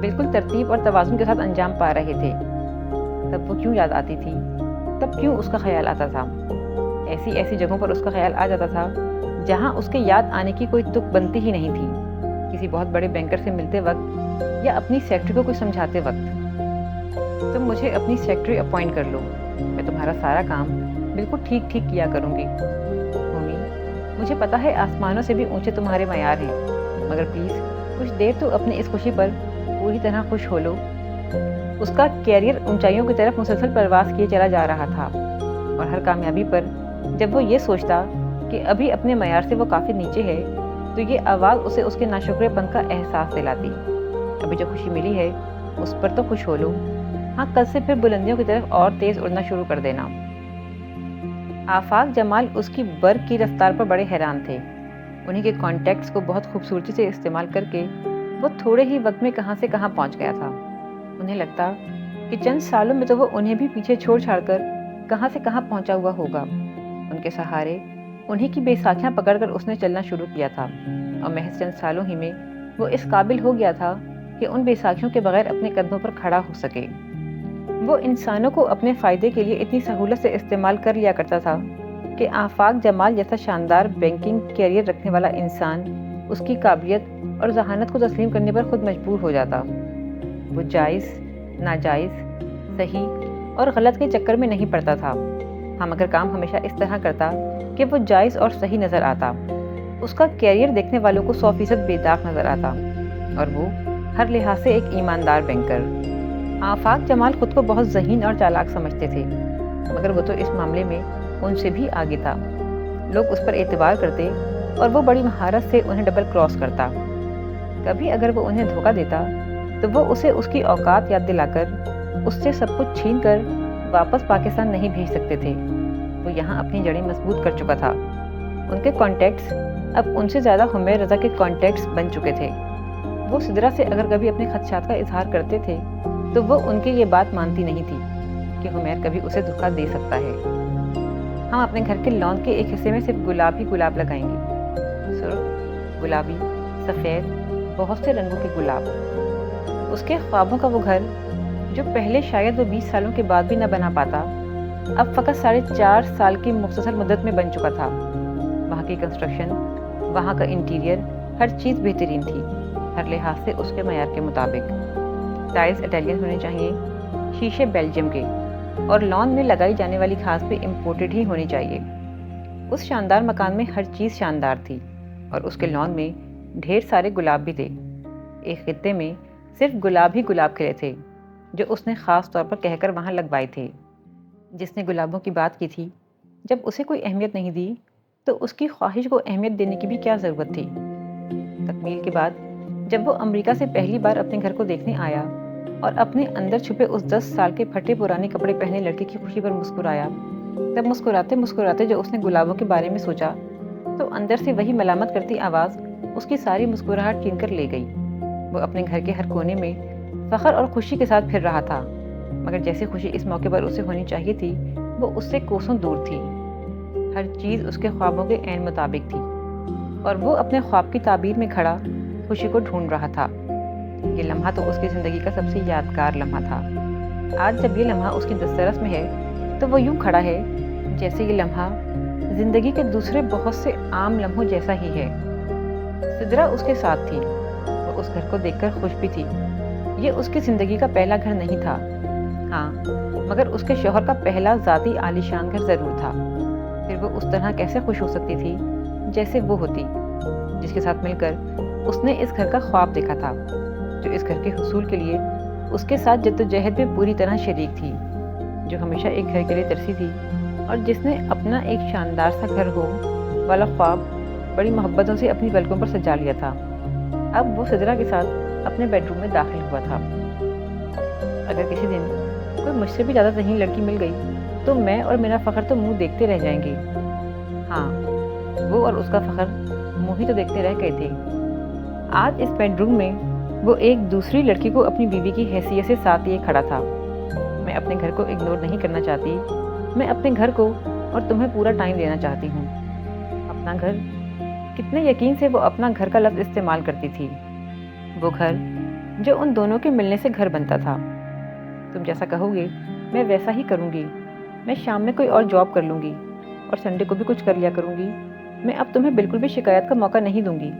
بالکل ترتیب اور توازن کے ساتھ انجام پا رہے تھے، تب وہ کیوں یاد آتی تھی؟ تب کیوں اس کا خیال آتا تھا؟ ایسی ایسی جگہوں پر اس کا خیال آ جاتا تھا جہاں اس کے یاد آنے کی کوئی تک بنتی ہی نہیں تھی۔ کسی بہت بڑے بینکر سے ملتے وقت یا اپنی سیکرٹری کو کچھ سمجھاتے وقت، تم مجھے اپنی سیکرٹری اپوائنٹ کر لو، میں تمہارا سارا کام بالکل ٹھیک ٹھیک کیا کروں گی۔ ہومی، مجھے پتا ہے آسمانوں سے بھی اونچے تمہارے معیار ہیں، مگر پلیز کچھ دیر تو اپنی اس خوشی پر پوری طرح خوش ہو لو۔ اس کا کیریئر اونچائیوں کی طرف مسلسل پرواز کیے چلا جا رہا تھا، اور ہر کامیابی پر جب وہ یہ سوچتا کہ ابھی اپنے معیار سے وہ کافی نیچے ہے، تو یہ آواز اسے اس کے ناشکرے پن کا احساس دلاتی۔ ابھی جو خوشی ملی ہے اس پر تو خوش ہو لو، ہاں کل سے پھر بلندیوں کی طرف اور تیز اڑنا شروع کر دینا۔ آفاق جمال اس کی برق کی رفتار پر بڑے حیران تھے۔ انہیں کے کانٹیکٹس کو بہت خوبصورتی سے استعمال کر کے وہ تھوڑے ہی وقت میں کہاں سے کہاں پہنچ گیا تھا۔ انہیں لگتا کہ چند سالوں میں تو وہ انہیں بھی پیچھے چھوڑ چھاڑ کر کہاں سے کہاں پہنچا ہوا ہوگا۔ ان کے سہارے انہیں کی بیساکھیاں پکڑ کر اس نے چلنا شروع کیا تھا، اور محض چند سالوں ہی میں وہ اس قابل ہو گیا تھا کہ ان بیساکھیوں کے بغیر اپنے قدموں پر کھڑا ہو سکے۔ وہ انسانوں کو اپنے فائدے کے لیے اتنی سہولت سے استعمال کر لیا کرتا تھا کہ آفاق جمال جیسا شاندار بینکنگ کیریئر رکھنے والا انسان اس کی قابلیت اور ذہانت کو تسلیم کرنے پر خود مجبور ہو جاتا۔ وہ جائز، ناجائز، صحیح اور غلط کے چکر میں نہیں پڑتا تھا، ہاں مگر کام ہمیشہ اس طرح کرتا کہ وہ جائز اور صحیح نظر آتا۔ اس کا کیریئر دیکھنے والوں کو 100% بے داغ نظر آتا، اور وہ ہر لحاظ سے ایک ایماندار بینکر۔ آفاق جمال خود کو بہت ذہین اور چالاک سمجھتے تھے، مگر وہ تو اس معاملے میں ان سے بھی آگے تھا۔ لوگ اس پر اعتبار کرتے اور وہ بڑی مہارت سے انہیں ڈبل کراس کرتا۔ کبھی اگر وہ انہیں دھوکہ دیتا تو وہ اسے اس کی اوقات یاد دلا کر اس سے سب کچھ چھین کر واپس پاکستان نہیں بھیج سکتے تھے۔ وہ یہاں اپنی جڑیں مضبوط کر چکا تھا۔ ان کے کانٹیکٹس اب ان سے زیادہ حمیر رضا کے کانٹیکٹس بن چکے تھے۔ وہ سدرا سے اگر کبھی اپنے خدشات کا اظہار کرتے تھے تو وہ ان کی یہ بات مانتی نہیں تھی کہ حمیر کبھی اسے دھوکہ دے سکتا ہے۔ ہم اپنے گھر کے لان کے ایک حصے میں صرف گلاب ہی گلاب لگائیں گے، سرخ، گلابی، سفید، بہت سے رنگوں کے گلاب۔ اس کے خوابوں کا وہ گھر جو پہلے شاید وہ 20 سالوں کے بعد بھی نہ بنا پاتا، اب فقط 4.5 سال کی مختصر مدت میں بن چکا تھا۔ وہاں کی کنسٹرکشن، وہاں کا انٹیریئر، ہر چیز بہترین تھی، ہر لحاظ سے اس کے معیار کے مطابق۔ ٹائلز اٹیلین ہونے چاہیے، شیشے بیلجیم کے، اور لان میں لگائی جانے والی گھاس بھی امپورٹڈ ہی ہونی چاہیے۔ اس شاندار مکان میں ہر چیز شاندار تھی، اور اس کے لان میں ڈھیر سارے گلاب بھی تھے۔ ایک خطے میں صرف گلاب ہی گلاب کھلے تھے، جو اس نے خاص طور پر کہہ کر وہاں لگوائے تھے۔ جس نے گلابوں کی بات کی تھی، جب اسے کوئی اہمیت نہیں دی تو اس کی خواہش کو اہمیت دینے کی بھی کیا ضرورت تھی؟ تکمیل کے بعد جب وہ امریکہ سے پہلی بار اپنے گھر کو دیکھنے آیا اور اپنے اندر چھپے اس 10 سال کے پھٹے پرانے کپڑے پہنے لڑکے کی خوشی پر مسکرایا، تب مسکراتے مسکراتے جو اس نے گلابوں کے بارے میں سوچا تو اندر سے وہی ملامت کرتی آواز اس کی ساری مسکراہٹ چھین کر لے گئی۔ وہ اپنے گھر کے ہر کونے میں فخر اور خوشی کے ساتھ پھر رہا تھا، مگر جیسے خوشی اس موقع پر اسے ہونی چاہیے تھی وہ اس سے کوسوں دور تھی۔ ہر چیز اس کے خوابوں کے عین مطابق تھی، اور وہ اپنے خواب کی تعبیر میں کھڑا خوشی کو ڈھونڈ رہا تھا۔ یہ لمحہ تو اس کی زندگی کا سب سے یادگار لمحہ تھا۔ آج جب یہ لمحہ اس کی دسترس میں ہے تو وہ یوں کھڑا ہے جیسے یہ لمحہ زندگی کے دوسرے بہت سے عام لمحوں جیسا ہی ہے۔ سدرا اس کے ساتھ تھی، وہ اس گھر کو دیکھ کر خوش بھی تھی۔ یہ اس کی زندگی کا پہلا گھر نہیں تھا، ہاں مگر اس کے شوہر کا پہلا ذاتی عالیشان گھر ضرور تھا۔ پھر وہ اس طرح کیسے خوش ہو سکتی تھی جیسے وہ ہوتی، جس کے ساتھ مل کر اس نے اس گھر کا خواب دیکھا تھا، جو اس گھر کے حصول کے لیے اس کے ساتھ جدوجہد میں پوری طرح شریک تھی، جو ہمیشہ ایک گھر کے لیے ترسی تھی، اور جس نے اپنا ایک شاندار سا گھر ہو والا خواب بڑی محبتوں سے اپنی پلکوں پر سجا لیا تھا۔ اب وہ سدرا کے ساتھ اپنے بیڈ روم میں داخل ہوا تھا۔ اگر کسی دن کوئی مجھ سے بھی زیادہ ذہین لڑکی مل گئی تو میں اور میرا فخر تو منہ دیکھتے رہ جائیں گے۔ ہاں وہ اور اس کا فخر منہ ہی تو دیکھتے رہ گئے تھے۔ آج اس بیڈ روم میں وہ ایک دوسری لڑکی کو اپنی بیوی کی حیثیت سے ساتھ لیے کھڑا تھا۔ میں اپنے گھر کو اگنور نہیں کرنا چاہتی، میں اپنے گھر کو اور تمہیں پورا ٹائم دینا چاہتی ہوں۔ اپنا گھر، کتنے یقین سے وہ اپنا گھر کا لفظ استعمال کرتی تھی۔ وہ گھر جو ان دونوں کے ملنے سے گھر بنتا تھا۔ تم جیسا کہو گے میں ویسا ہی کروں گی۔ میں شام میں کوئی اور جاب کر لوں گی اور سنڈے کو بھی کچھ کر لیا کروں گی۔ میں اب تمہیں بالکل بھی شکایت کا موقع نہیں دوں گی۔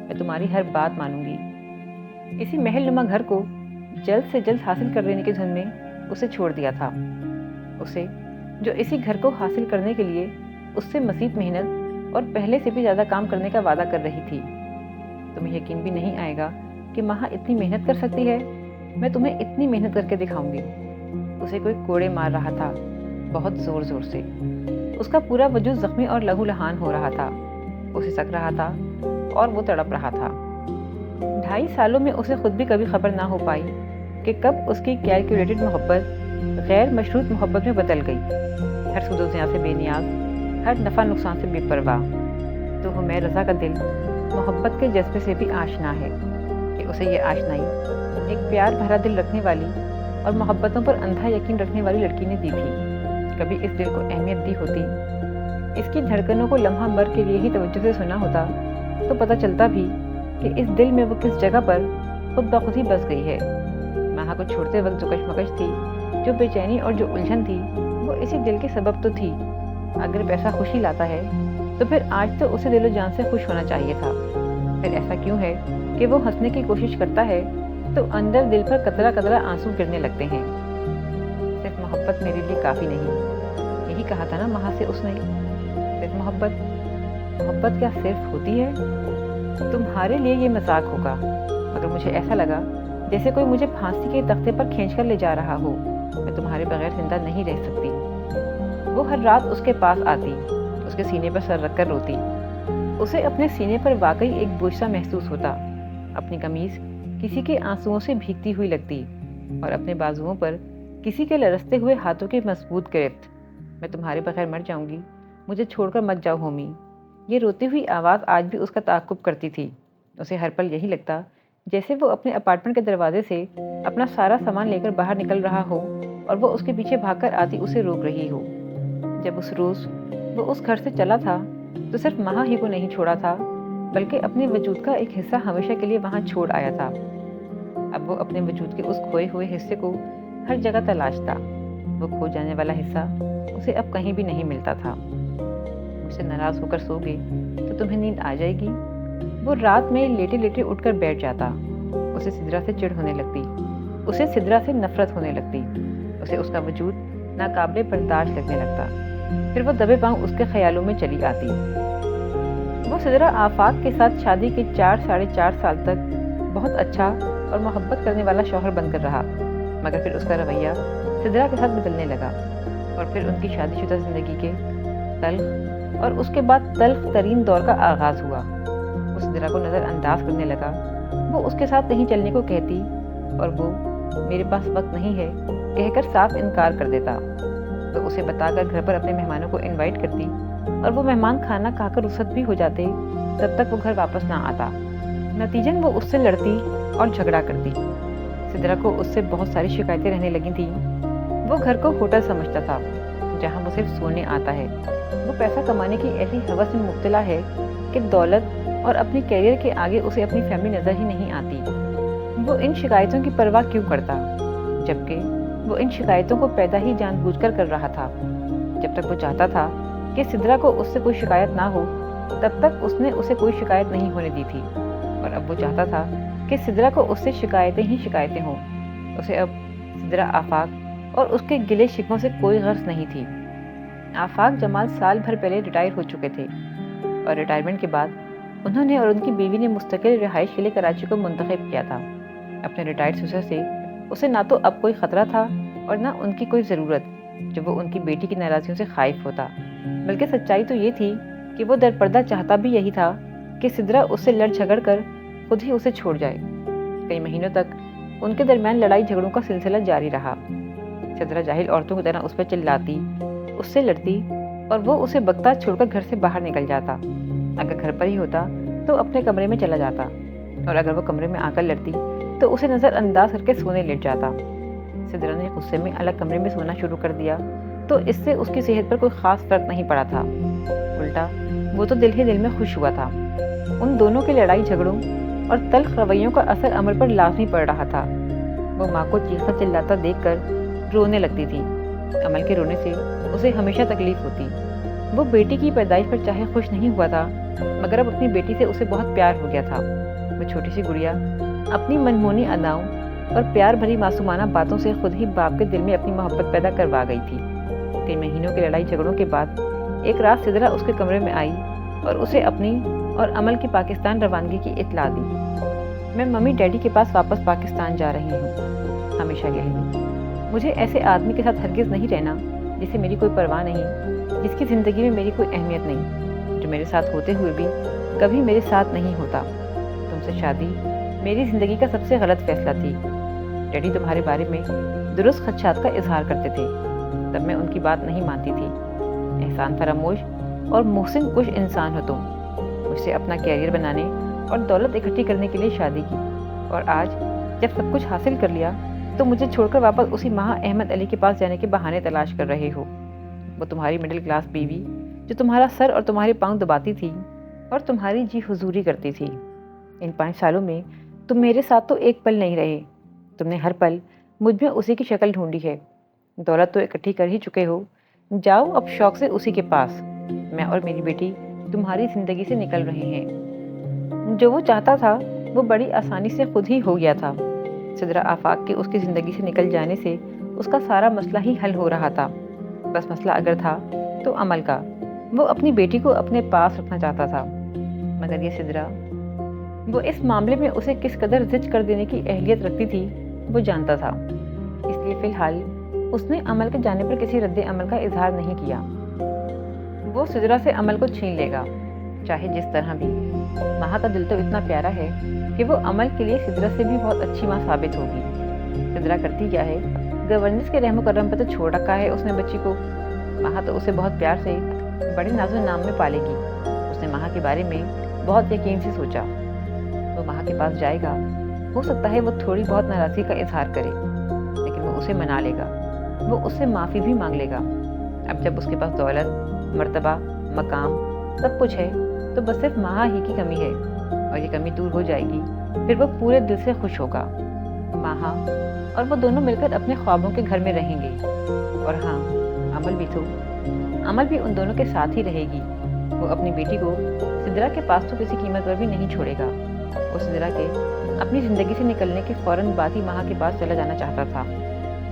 میں تمہاری ہر بات مانوں گی۔ اسی محل نما گھر کو جلد سے جلد حاصل کر لینے کی دھن میں اسے چھوڑ دیا تھا۔ اسے جو اسی گھر کو حاصل کرنے کے لیے اس سے مزید محنت اور پہلے سے بھی زیادہ کام کرنے کا وعدہ کر رہی تھی۔ تمہیں یقین بھی نہیں آئے گا کہ ماہا اتنی محنت کر سکتی ہے۔ میں تمہیں اتنی محنت کر کے دکھاؤں گی۔ اسے کوئی کوڑے مار رہا تھا، بہت زور زور سے۔ اس کا پورا وجود زخمی اور لہو لہان ہو رہا تھا۔ اسے سک رہا تھا اور وہ تڑپ رہا تھا۔ 2.5 سالوں میں اسے خود بھی کبھی خبر نہ ہو پائی کہ کب اس کی کیلکولیٹڈ محبت غیر مشروط محبت میں بدل گئی، ہر سود و زیاں سے بے نیاز، ہر نفع نقصان سے بے پرواہ۔ تو ہمیں رضا کا دل محبت کے جذبے سے بھی آشنا ہے کہ اسے یہ آشنائی ایک پیار بھرا دل رکھنے والی اور محبتوں پر اندھا یقین رکھنے والی لڑکی نے دی تھی۔ کبھی اس دل کو اہمیت دی ہوتی، اس کی دھڑکنوں کو لمحہ بھر کے لیے ہی توجہ سے سنا ہوتا، تو پتہ چلتا بھی کہ اس دل میں وہ کس جگہ پر خود بخود ہی بس گئی ہے۔ ماہا کو چھوڑتے وقت جو کشمکش تھی، جو بے چینی اور جو الجھن تھی، وہ اسی دل کے سبب تو تھی۔ اگر پیسہ خوشی لاتا ہے تو پھر آج تو اسے دل و جان سے خوش ہونا چاہیے تھا۔ پھر ایسا کیوں ہے کہ وہ ہنسنے کی کوشش کرتا ہے تو اندر دل پر قطرہ قطرہ آنسو گرنے لگتے ہیں؟ صرف محبت میرے لیے کافی نہیں، یہی کہا تھا نا ماہا سے اس نے۔ صرف محبت کیا صرف ہوتی ہے؟ تمہارے لیے یہ مذاق ہوگا، مگر مجھے ایسا لگا جیسے کوئی مجھے پھانسی کے تختے پر کھینچ کر لے جا رہا ہو۔ میں تمہارے بغیر زندہ نہیں رہ سکتی۔ وہ ہر رات اس کے پاس آتی، اس کے سینے پر سر رکھ کر روتی۔ اسے اپنے سینے پر واقعی ایک بوجھ سا محسوس ہوتا۔ اپنی قمیض کسی کے آنسوؤں سے بھیگتی ہوئی لگتی اور اپنے بازوؤں پر کسی کے لرزتے ہوئے ہاتھوں کی مضبوط گرفت۔ میں تمہارے بغیر مر جاؤں گی، مجھے چھوڑ کر مت جاؤ ہومی۔ یہ روتی ہوئی آواز آج بھی اس کا تعاقب کرتی تھی۔ اسے ہر پل یہی لگتا جیسے وہ اپنے اپارٹمنٹ کے دروازے سے اپنا سارا سامان لے کر باہر نکل رہا ہو اور وہ اس کے پیچھے بھاگ کر آتی اسے روک رہی ہو۔ جب اس روز وہ اس گھر سے چلا تھا تو صرف ماہا ہی کو نہیں چھوڑا تھا، بلکہ اپنے وجود کا ایک حصہ ہمیشہ کے لیے وہاں چھوڑ آیا تھا۔ اب وہ اپنے وجود کے اس کھوئے ہوئے حصے کو ہر جگہ تلاشتا۔ وہ کھو جانے والا حصہ اسے اب کہیں بھی نہیں ملتا تھا۔ مجھ سے ناراض ہو کر سو گے تو تمہیں نیند آ جائے گی؟ وہ رات میں لیٹے لیٹے اٹھ کر بیٹھ جاتا۔ اسے سدرا سے چڑ ہونے لگتی، اسے سدرا سے نفرت ہونے لگتی، اسے اس کا وجود ناقابل برداشت لگنے لگتا۔ پھر وہ دبے پاؤں اس کے خیالوں میں چلی آتی۔ وہ سدرا آفاق کے ساتھ شادی کے 4-4.5 سال تک بہت اچھا اور محبت کرنے والا شوہر بن کر رہا، مگر پھر اس کا رویہ سدرا کے ساتھ بدلنے لگا اور پھر ان کی شادی شدہ زندگی کے تلخ اور اس کے بعد تلخ ترین دور کا آغاز ہوا۔ وہ سدرا کو نظر انداز کرنے لگا۔ وہ اس کے ساتھ نہیں چلنے کو کہتی اور وہ میرے پاس وقت نہیں ہے کہہ کر صاف انکار کر دیتا۔ وہ اسے بتا کر گھر پر اپنے مہمانوں کو انوائٹ کرتی اور وہ مہمان کھانا کھا کر رخصت بھی ہو جاتے تب تک وہ گھر واپس نہ آتا۔ نتیجن وہ اس سے لڑتی اور جھگڑا کرتی۔ سدرا کو اس سے بہت ساری شکایتیں رہنے لگی تھیں۔ وہ گھر کو ہوٹل سمجھتا تھا جہاں وہ صرف سونے آتا ہے۔ وہ پیسہ کمانے کی ایسی ہوس میں مبتلا ہے کہ دولت اور اپنی کیریئر کے آگے اسے اپنی فیملی نظر ہی نہیں آتی۔ وہ ان شکایتوں کی پرواہ کیوں کرتا، جبکہ وہ ان شکایتوں کو پیدا ہی جان بوجھ کر رہا تھا۔ جب تک وہ چاہتا تھا کہ سدرا کو اس سے کوئی شکایت نہ ہو، تب تک اس نے اسے کوئی شکایت نہیں ہونے دی تھی، اور اب وہ چاہتا تھا کہ سدرا کو اس سے شکایتیں ہی شکایتیں ہوں۔ اسے اب سدرا آفاق اور اس کے گلے شکووں سے کوئی غرض نہیں تھی۔ آفاق جمال سال بھر پہلے ریٹائر ہو چکے تھے اور ریٹائرمنٹ کے بعد انہوں نے اور ان کی بیوی نے مستقل رہائش کے لیے کراچی کو منتخب کیا تھا۔ اپنے ریٹائرڈ سسر سے اسے نہ تو اب کوئی خطرہ تھا اور نہ ان کی کوئی ضرورت جو وہ ان کی بیٹی کی ناراضیوں سے خائف ہوتا، بلکہ سچائی تو یہ تھی کہ وہ در پردہ چاہتا بھی یہی تھا کہ سدرا اس سے لڑ جھگڑ کر خود ہی اسے چھوڑ جائے۔ کئی مہینوں تک ان کے درمیان لڑائی جھگڑوں کا سلسلہ جاری رہا۔ سدرا جاہل عورتوں کی طرح اس پر چلاتی، اس سے لڑتی اور وہ اسے بکتا چھوڑ کر گھر سے باہر نکل جاتا۔ اگر گھر پر ہی ہوتا تو اپنے کمرے میں چلا جاتا، اور اگر وہ کمرے میں آ کر لڑتی تو اسے نظر انداز کر کے سونے لیٹ جاتا۔ سدرا نے غصے میں الگ کمرے میں سونا شروع کر دیا تو اس سے اس کی صحت پر کوئی خاص فرق نہیں پڑا تھا، الٹا وہ تو دل ہی دل میں خوش ہوا تھا۔ ان دونوں کی لڑائی جھگڑوں اور تلخ رویوں کا اثر عمل پر لازمی پڑ رہا تھا۔ وہ ماں کو چیختا چلاتا دیکھ کر رونے لگتی تھی۔ عمل کے رونے سے اسے ہمیشہ تکلیف ہوتی۔ وہ بیٹی کی پیدائش پر چاہے خوش نہیں ہوا تھا، مگر اب اپنی بیٹی سے اسے بہت پیار ہو گیا تھا۔ وہ چھوٹی سی گڑیا اپنی منمونی اداؤں اور پیار بھری معصومانہ باتوں سے خود ہی باپ کے دل میں اپنی محبت پیدا کروا گئی تھی۔ کئی مہینوں کے لڑائی جھگڑوں کے بعد ایک رات سدرا اس کے کمرے میں آئی اور اسے اپنی اور عمل کی پاکستان روانگی کی اطلاع دی۔ میں ممی ڈیڈی کے پاس واپس پاکستان جا رہی ہوں، ہمیشہ کے لیے۔ مجھے ایسے آدمی کے ساتھ ہرگز نہیں رہنا جسے میری کوئی پرواہ نہیں، جس کی زندگی میں میری کوئی اہمیت نہیں، جو میرے ساتھ ہوتے ہوئے بھی کبھی میرے ساتھ نہیں ہوتا۔ تم سے شادی میری زندگی کا سب سے غلط فیصلہ تھی۔ ڈیڈی تمہارے بارے میں درست خدشات کا اظہار کرتے تھے، تب میں ان کی بات نہیں مانتی تھی۔ احسان فراموش اور محسن کش انسان ہو تم۔ مجھ سے اپنا کیریئر بنانے اور دولت اکٹھی کرنے کے لیے شادی کی، اور آج جب سب کچھ حاصل کر لیا تو مجھے چھوڑ کر واپس اسی مہا احمد علی کے پاس جانے کے بہانے تلاش کر رہے ہو۔ وہ تمہاری مڈل کلاس بیوی جو تمہارا سر اور تمہارے پاؤں دباتی تھی اور تمہاری جی حضوری کرتی تھی۔ ان 5 سالوں میں تم میرے ساتھ تو ایک پل نہیں رہے۔ تم نے ہر پل مجھ میں اسی کی شکل ڈھونڈی ہے۔ دولت تو اکٹھی کر ہی چکے ہو، جاؤ اب شوق سے اسی کے پاس۔ میں اور میری بیٹی تمہاری زندگی سے نکل رہے ہیں۔ جو وہ چاہتا تھا وہ بڑی آسانی سے خود ہی ہو گیا تھا۔ سدرا آفاق کے اس کی زندگی سے نکل جانے سے اس کا سارا مسئلہ ہی حل ہو رہا تھا۔ بس مسئلہ اگر تھا تو عمل کا۔ وہ اپنی بیٹی کو اپنے پاس رکھنا چاہتا تھا، مگر یہ سدرا، وہ اس معاملے میں اسے کس قدر زج کر دینے کی اہلیت رکھتی تھی وہ جانتا تھا۔ اس لیے فی الحال اس نے عمل کے جانے پر کسی رد عمل کا اظہار نہیں کیا۔ وہ سدرا سے عمل کو چھین لے گا، چاہے جس طرح بھی۔ مہا کا دل تو اتنا پیارا ہے کہ وہ عمل کے لیے سدرا سے بھی بہت اچھی ماں ثابت ہوگی۔ سدرا کرتی کیا ہے، گورننس کے رحم و کرم پر تو چھوڑ رکھا ہے اس نے بچی کو۔ مہا تو اسے بہت پیار سے بڑے ناز و نام میں پالے گی۔ اس نے مہا کے بارے میں بہت یقین سے سوچا۔ وہ مہا کے پاس جائے گا، ہو سکتا ہے وہ تھوڑی بہت ناراضگی کا اظہار کرے، لیکن وہ اسے منا لے گا، وہ اس سے معافی بھی مانگ لے گا۔ اب جب اس کے پاس دولت، مرتبہ، مقام، سب کچھ ہے تو بس صرف مہا ہی کی کمی ہے، اور یہ کمی دور ہو جائے گی، پھر وہ پورے دل سے خوش ہوگا۔ مہا اور وہ دونوں مل کر اپنے خوابوں کے گھر میں رہیں گے۔ اور ہاں، عمل بھی ان دونوں کے ساتھ ہی رہے گی۔ وہ اپنی بیٹی کو سدرا کے پاس تو کسی قیمت پر بھی نہیں چھوڑے گا۔ وہ سدرا کے اپنی زندگی سے نکلنے کے فوراً بعد ہی مہا کے پاس چلا جانا چاہتا تھا،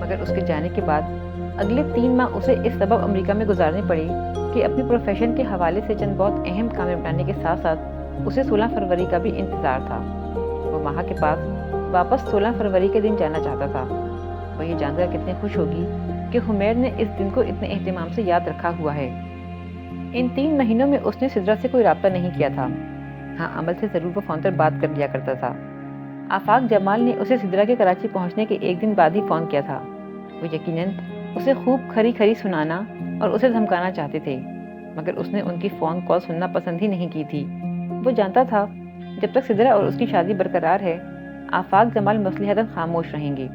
مگر اس کے جانے کے بعد اگلے 3 ماہ اسے اس سبب امریکہ میں گزارنے پڑے کہ اپنی پروفیشن کے حوالے سے چند بہت اہم کام نپٹانے کے ساتھ ساتھ اسے 16 فروری کا بھی انتظار تھا۔ وہ مہا کے پاس واپس 16 فروری کے دن جانا چاہتا تھا۔ وہ یہ جان کر کتنی خوش ہوگی کہ حمیر نے اس دن کو اتنے اہتمام سے یاد رکھا ہوا ہے۔ ان 3 مہینوں میں اس نے سدرا سے کوئی رابطہ نہیں کیا تھا۔ ہاں، عمل سے ضرور وہ فون پر بات کر لیا کرتا تھا۔ آفاق جمال نے اسے سدرا کے کراچی پہنچنے کے 1 دن بعد ہی فون کیا تھا۔ وہ یقیناً اسے خوب کھری کھری سنانا اور اسے دھمکانا چاہتے تھے، مگر اس نے ان کی فون کال سننا پسند ہی نہیں کی تھی۔ وہ جانتا تھا جب تک سدرا اور اس کی شادی برقرار ہے، آفاق جمال مصلحتاً خاموش رہیں گے۔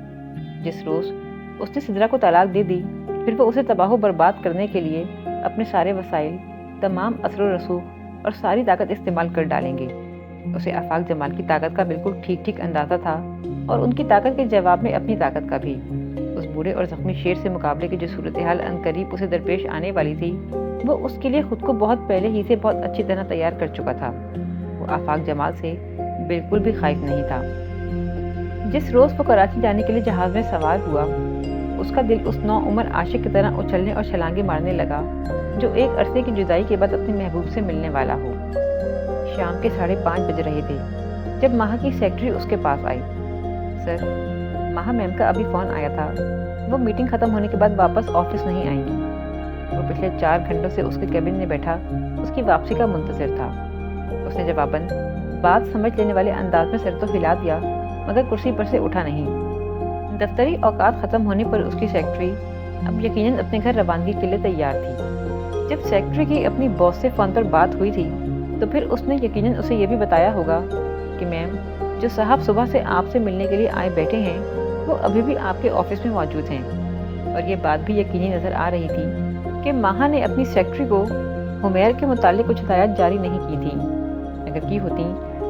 جس روز اس نے سدرا کو طلاق دے دی، پھر وہ اسے تباہ و برباد کرنے کے لیے اپنے سارے وسائل، تمام اثر و رسوخ اور ساری طاقت استعمال کر ڈالیں گے۔ اسے آفاق جمال کی طاقت کا بالکل ٹھیک ٹھیک اندازہ تھا، اور ان کی طاقت کے جواب میں اپنی طاقت کا بھی۔ اس بوڑھے اور زخمی شیر سے مقابلے کی جو صورتحال عنقریب اسے درپیش آنے والی تھی، وہ اس کے لیے خود کو بہت پہلے ہی سے بہت اچھی طرح تیار کر چکا تھا۔ وہ آفاق جمال سے بالکل بھی خائف نہیں تھا۔ جس روز وہ کراچی جانے کے لیے جہاز میں سوار ہوا، اس کا دل اس نو عمر عاشق کی طرح اچھلنے اور چھلانگیں مارنے لگا جو ایک عرصے کی جدائی کے بعد اپنے محبوب سے ملنے والا ہو۔ شام کے 5:30 بج رہے تھے جب مہا کی سیکرٹری اس کے پاس آئی۔ سر، مہا میم کا ابھی فون آیا تھا، وہ میٹنگ ختم ہونے کے بعد واپس آفس نہیں آئیں گی۔ وہ پچھلے 4 گھنٹوں سے اس کے کیبن میں بیٹھا اس کی واپسی کا منتظر تھا۔ اس نے جواباً بات سمجھ لینے والے انداز میں سر تو ہلا دیا، مگر کرسی پر سے اٹھا نہیں۔ دفتری اوقات ختم ہونے پر اس کی سیکرٹری اب یقیناً اپنے گھر روانگی کے لیے تیار تھی۔ جب سیکرٹری کی اپنی باس سے فون پر بات ہوئی تھی تو پھر اس نے یقیناً اسے یہ بھی بتایا ہوگا کہ میم، جو صاحب صبح سے آپ سے ملنے کے لیے آئے بیٹھے ہیں وہ ابھی بھی آپ کے آفس میں موجود ہیں۔ اور یہ بات بھی یقینی نظر آ رہی تھی کہ مہا نے اپنی سیکرٹری کو حمیر کے متعلق کچھ ہدایات جاری نہیں کی تھی۔ اگر کی ہوتی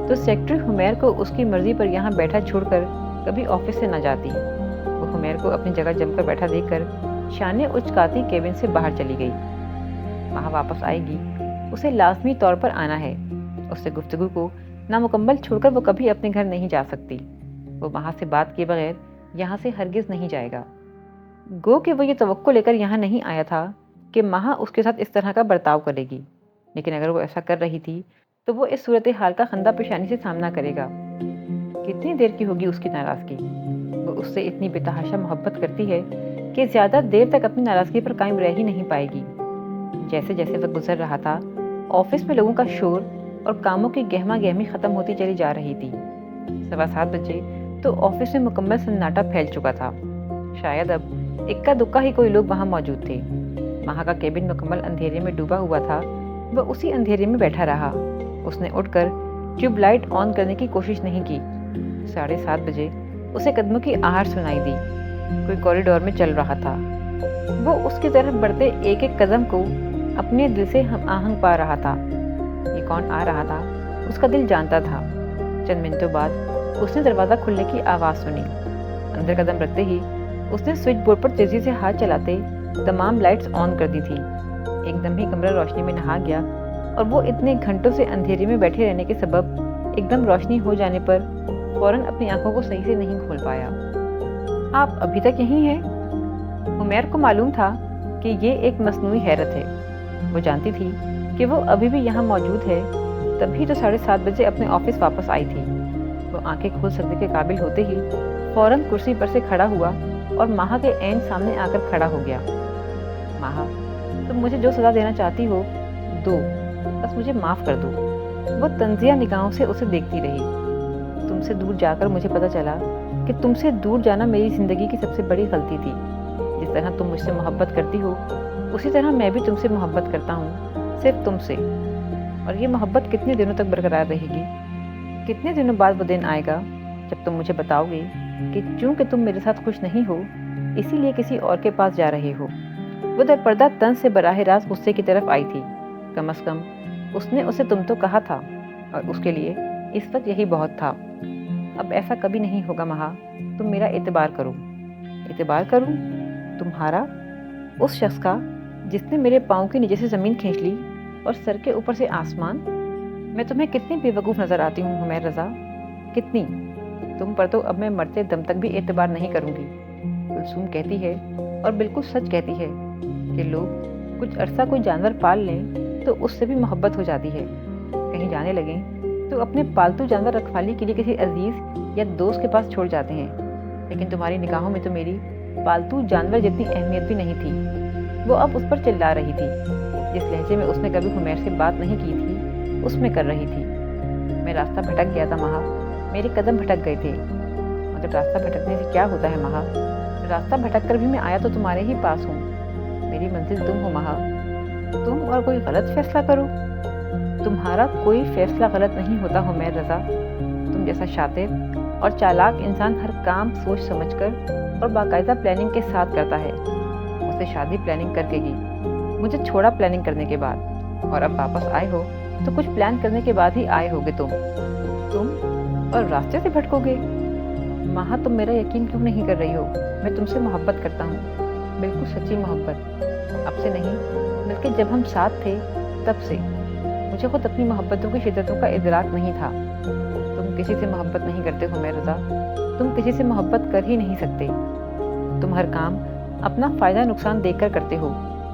تو سیکرٹری حمیر کو اس کی مرضی پر یہاں بیٹھا چھوڑ کر کبھی آفس سے نہ جاتی۔ وہ حمیر کو اپنی جگہ جم کر بیٹھا دیکھ کر شانے اچکاتی کیبن سے باہر چلی گئی۔ وہاں واپس آئے گی، اسے لازمی طور پر آنا ہے۔ اس سے گفتگو کو نامکمل چھوڑ کر وہ کبھی اپنے گھر نہیں جا سکتی۔ وہ وہاں سے بات کیے بغیر یہاں سے ہرگز نہیں جائے گا۔ گو کہ وہ یہ توقع لے کر یہاں نہیں آیا تھا کہ مہا اس کے ساتھ اس طرح کا برتاؤ کرے گی، لیکن اگر وہ ایسا کر رہی تھی تو وہ اس صورتحال کا خندہ پیشانی سے سامنا کرے گا۔ کتنی دیر کی ہوگی اس کی ناراضگی؟ وہ اس سے اتنی بے تحاشا محبت کرتی ہے کہ زیادہ دیر تک اپنی ناراضگی پر قائم رہ ہی نہیں پائے گی۔ جیسے جیسے وقت گزر رہا تھا، آفس میں لوگوں کا شور اور کاموں کی گہما گہمی ختم ہوتی چلی جا رہی تھی۔ 7:15 بجے تو آفس میں مکمل سناٹا پھیل چکا تھا۔ شاید اب اکا دکا ہی کوئی لوگ وہاں موجود تھے۔ مہا کا کیبن مکمل اندھیرے میں ڈوبا ہوا تھا۔ وہ اسی اندھیرے میں بیٹھا رہا۔ اس نے اٹھ کر ٹیوب لائٹ آن کرنے کی کوشش نہیں کی۔ 7:30 بجے اسے قدموں کی آہٹ سنائی دی۔ کوئی کوریڈور میں چل رہا تھا۔ وہ اس کی طرف بڑھتے ایک ایک قدم کو اپنے دل سے ہم آہنگ پا رہا تھا۔ یہ کون آ رہا تھا اس کا دل جانتا تھا۔ چند منٹوں بعد اس نے دروازہ کھلنے کی آواز سنی۔ اندر قدم رکھتے ہی اس نے سوئچ بورڈ پر تیزی سے ہاتھ چلاتے تمام لائٹس آن کر دی تھی۔ ایک دم ہی کمرہ روشنی میں نہا گیا اور وہ اتنے گھنٹوں سے اندھیرے میں بیٹھے رہنے کے سبب ایک دم روشنی ہو جانے پر فوراً اپنی آنکھوں کو صحیح سے نہیں کھول پایا۔ آپ ابھی تک یہیں ہیں؟ حمیر کو معلوم تھا کہ یہ ایک مصنوعی حیرت ہے۔ وہ جانتی تھی کہ وہ ابھی بھی یہاں موجود ہے، تبھی تو 7:30 بجے اپنے آفس واپس آئی تھی۔ وہ آنکھیں کھول سکنے کے قابل ہوتے ہی فوراً کرسی پر سے کھڑا ہوا اور مہا کے عین سامنے آ کر کھڑا ہو گیا۔ مہا، تم مجھے جو سزا دینا چاہتی ہو دو، بس مجھے معاف کر دو۔ وہ طنزیہ نگاہوں سے اسے دیکھتی رہی۔ تم سے دور جا کر مجھے پتا چلا کہ تم سے دور جانا میری زندگی کی سب سے بڑی غلطی تھی۔ جس طرح تم مجھ سے محبت کرتی ہو اسی طرح میں بھی تم سے محبت کرتا ہوں، صرف تم سے۔ اور یہ محبت کتنے دنوں تک برقرار رہے گی؟ کتنے دنوں بعد وہ دن آئے گا جب تم مجھے بتاؤ گے کہ چونکہ تم میرے ساتھ خوش نہیں ہو اسی لیے کسی اور کے پاس جا رہے ہو۔ وہ در پردہ طنز سے براہ راست غصے کی طرف آئی تھی۔ کم از کم اس نے اسے تم تو کہا تھا، اور اس کے لیے اس وقت یہی بہت تھا۔ اب ایسا کبھی نہیں ہوگا مہا، تم میرا اعتبار کرو۔ اعتبار کروں؟ تمہارا؟ اس شخص کا جس نے میرے پاؤں کے نیچے سے زمین کھینچ لی اور سر کے اوپر سے آسمان؟ میں تمہیں کتنی بے وقوف نظر آتی ہوں حمیر رضا، کتنی؟ تم پر تو اب میں مرتے دم تک بھی اعتبار نہیں کروں گی۔ کلثوم کہتی ہے، اور بالکل سچ کہتی ہے، کہ لوگ کچھ عرصہ کوئی جانور پال لیں تو اس سے بھی محبت ہو جاتی ہے۔ کہیں جانے لگیں تو اپنے پالتو جانور رکھوالی کے لیے کسی عزیز یا دوست کے پاس چھوڑ جاتے ہیں، لیکن تمہاری نگاہوں میں تو میری پالتو جانور جتنی اہمیت بھی نہیں تھی۔ وہ اب اس پر چلا رہی تھی۔ جس لہجے میں اس نے کبھی حمیر سے بات نہیں کی تھی اس میں کر رہی تھی۔ میں راستہ بھٹک گیا تھا مہا، میرے قدم بھٹک گئے تھے۔ مگر راستہ بھٹکنے سے کیا ہوتا ہے مہا؟ راستہ بھٹک کر بھی میں آیا تو تمہارے ہی پاس ہوں۔ میری منزل تم ہو مہا۔ تم اور کوئی غلط فیصلہ کرو؟ تمہارا کوئی فیصلہ غلط نہیں ہوتا حمیر رضا۔ تم جیسا شاطر اور چالاک انسان ہر کام سوچ سمجھ کر اور باقاعدہ پلاننگ کے ساتھ کرتا ہے۔ اسے شادی پلاننگ کر کے کی، مجھے چھوڑا پلاننگ کرنے کے بعد، اور اب واپس آئے ہو تو کچھ پلان کرنے کے بعد ہی آئے ہوگے تم اور راستے سے بھٹکو گے۔ مہا، تم میرا یقین کیوں نہیں کر رہی ہو؟ میں تم سے محبت کرتا ہوں، بالکل سچی محبت۔ اب سے نہیں بلکہ جب ہم ساتھ تھے تب سے۔ مجھے خود اپنی محبتوں کی شدتوں کا ادراک نہیں تھا۔ تم کسی سے محبت نہیں کرتے حمیر رضا، تم کسی سے محبت کر ہی نہیں سکتے۔ تم ہر کام اپنا فائدہ نقصان دیکھ کر کرتے ہو۔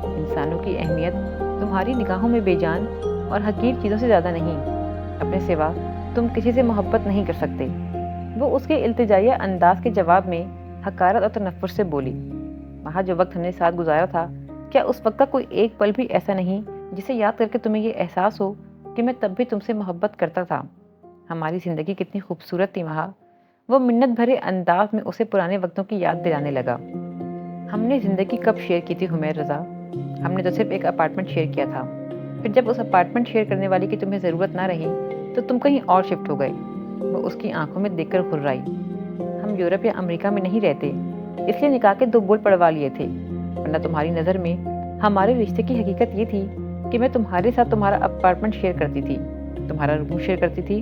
انسانوں کی اہمیت تمہاری نگاہوں میں بے جان اور حقیر چیزوں سے زیادہ نہیں۔ اپنے سوا تم کسی سے محبت نہیں کر سکتے۔ وہ اس کے التجائیہ انداز کے جواب میں حقارت اور تنفر سے بولی۔ مہا، جو وقت ہم نے ساتھ گزارا تھا، کیا اس وقت کا کوئی ایک پل بھی ایسا نہیں جسے یاد کر کے تمہیں یہ احساس ہو کہ میں تب بھی تم سے محبت کرتا تھا؟ ہماری زندگی کتنی خوبصورت تھی مہا۔ وہ منت بھرے انداز میں اسے پرانے وقتوں کی یاد دلانے لگا۔ ہم نے زندگی کب شیئر کی تھی حمیر رضا؟ ہم نے تو صرف ایک اپارٹمنٹ شیئر کیا تھا۔ پھر جب اس اپارٹمنٹ شیئر کرنے والی کی تمہیں ضرورت نہ رہی تو تم کہیں اور شفٹ ہو گئے۔ وہ اس کی آنکھوں میں دیکھ کر گھررائی۔ ہم یورپ یا امریکہ میں نہیں رہتے، اس لیے نکاح کے 2 بول پڑوا لیے تھے، ورنہ تمہاری نظر میں ہمارے رشتے کی حقیقت یہ تھی کہ میں تمہارے ساتھ تمہارا اپارٹمنٹ شیئر کرتی تھی، تمہارا روم شیئر کرتی تھی،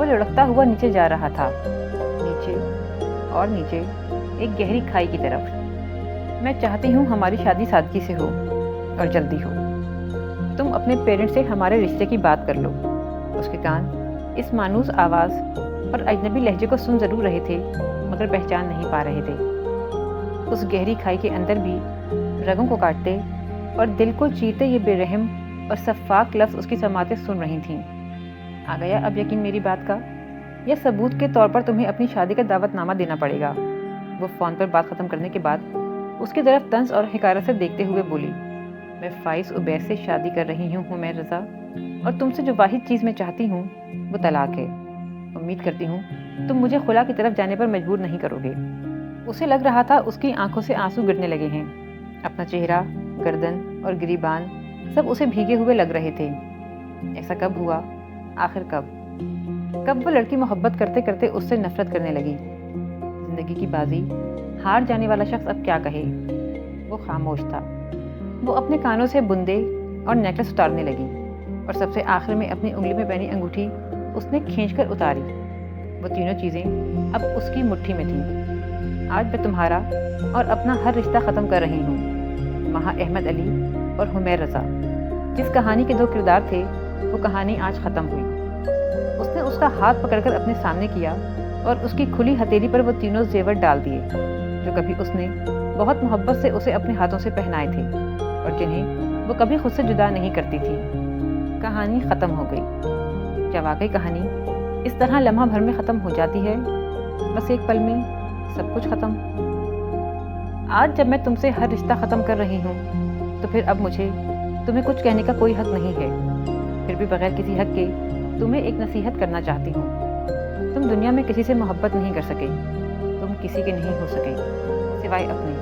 وہ لڑکتا ہوا نیچے جا رہا تھا، نیچے اور نیچے، ایک گہری کھائی کی طرف۔ میں چاہتی ہوں ہماری شادی سادگی سے ہو اور جلدی ہو۔ تم اپنے پیرنٹ سے ہمارے رشتے کی بات کر لو۔ اس کے کان اس مانوس آواز اور اجنبی لہجے کو سن ضرور رہے تھے مگر پہچان نہیں پا رہے تھے۔ اس گہری کھائی کے اندر بھی رگوں کو کاٹتے اور دل کو چیرتے یہ بے رحم اور شفاف لفظ اس کی سماعتیں سن رہی تھیں۔ آ گیا اب یقین میری بات کا؟ یا ثبوت کے طور پر تمہیں اپنی شادی کا دعوت نامہ دینا پڑے گا؟ وہ فون پر بات ختم کرنے کے بعد اس کی طرف طنز اور حقارت سے دیکھتے ہوئے بولی، میں فائز عبید سے شادی کر رہی ہوں حمیر رضا، اور تم سے جو واحد چیز میں چاہتی ہوں وہ طلاق ہے۔ امید کرتی ہوں تم مجھے خلا کی طرف جانے پر مجبور نہیں کرو گے۔ اسے لگ رہا تھا اس کی آنکھوں سے آنسو گرنے لگے ہیں۔ اپنا چہرہ، گردن اور گریبان سب اسے بھیگے ہوئے لگ رہے تھے۔ ایسا کب ہوا؟ آخر کب وہ لڑکی محبت کرتے کرتے اس سے نفرت کرنے لگی؟ زندگی کی بازی ہار جانے والا شخص اب کیا کہے؟ وہ خاموش تھا۔ وہ اپنے کانوں سے بندے اور نیکلس اتارنے لگی اور سب سے آخر میں اپنی انگلی میں پہنی انگوٹھی اس نے کھینچ کر اتاری۔ وہ تینوں چیزیں اب اس کی مٹھی میں تھیں۔ آج میں تمہارا اور اپنا ہر رشتہ ختم کر رہی ہوں۔ مہا احمد علی اور حمیر رضا، جس کہانی کے دو کردار تھے، وہ کہانی آج ختم ہوئی۔ اس نے اس کا ہاتھ پکڑ کر اپنے سامنے کیا اور اس کی کھلی ہتھیلی پر وہ تینوں زیور ڈال دیے جو کبھی اس نے بہت محبت سے اسے اپنے ہاتھوں سے پہنائے تھے اور جنہیں وہ کبھی خود سے جدا نہیں کرتی تھی۔ کہانی ختم ہو گئی۔ کیا واقعی کہانی اس طرح لمحہ بھر میں ختم ہو جاتی ہے؟ بس ایک پل میں سب کچھ ختم۔ آج جب میں تم سے ہر رشتہ ختم کر رہی ہوں تو پھر اب مجھے تمہیں کچھ کہنے کا کوئی حق نہیں ہے۔ پھر بھی بغیر کسی حق کے تمہیں ایک نصیحت کرنا چاہتی ہوں۔ تم دنیا میں کسی سے محبت نہیں کر سکے، تم کسی کے نہیں ہو سکے سوائے اپنے،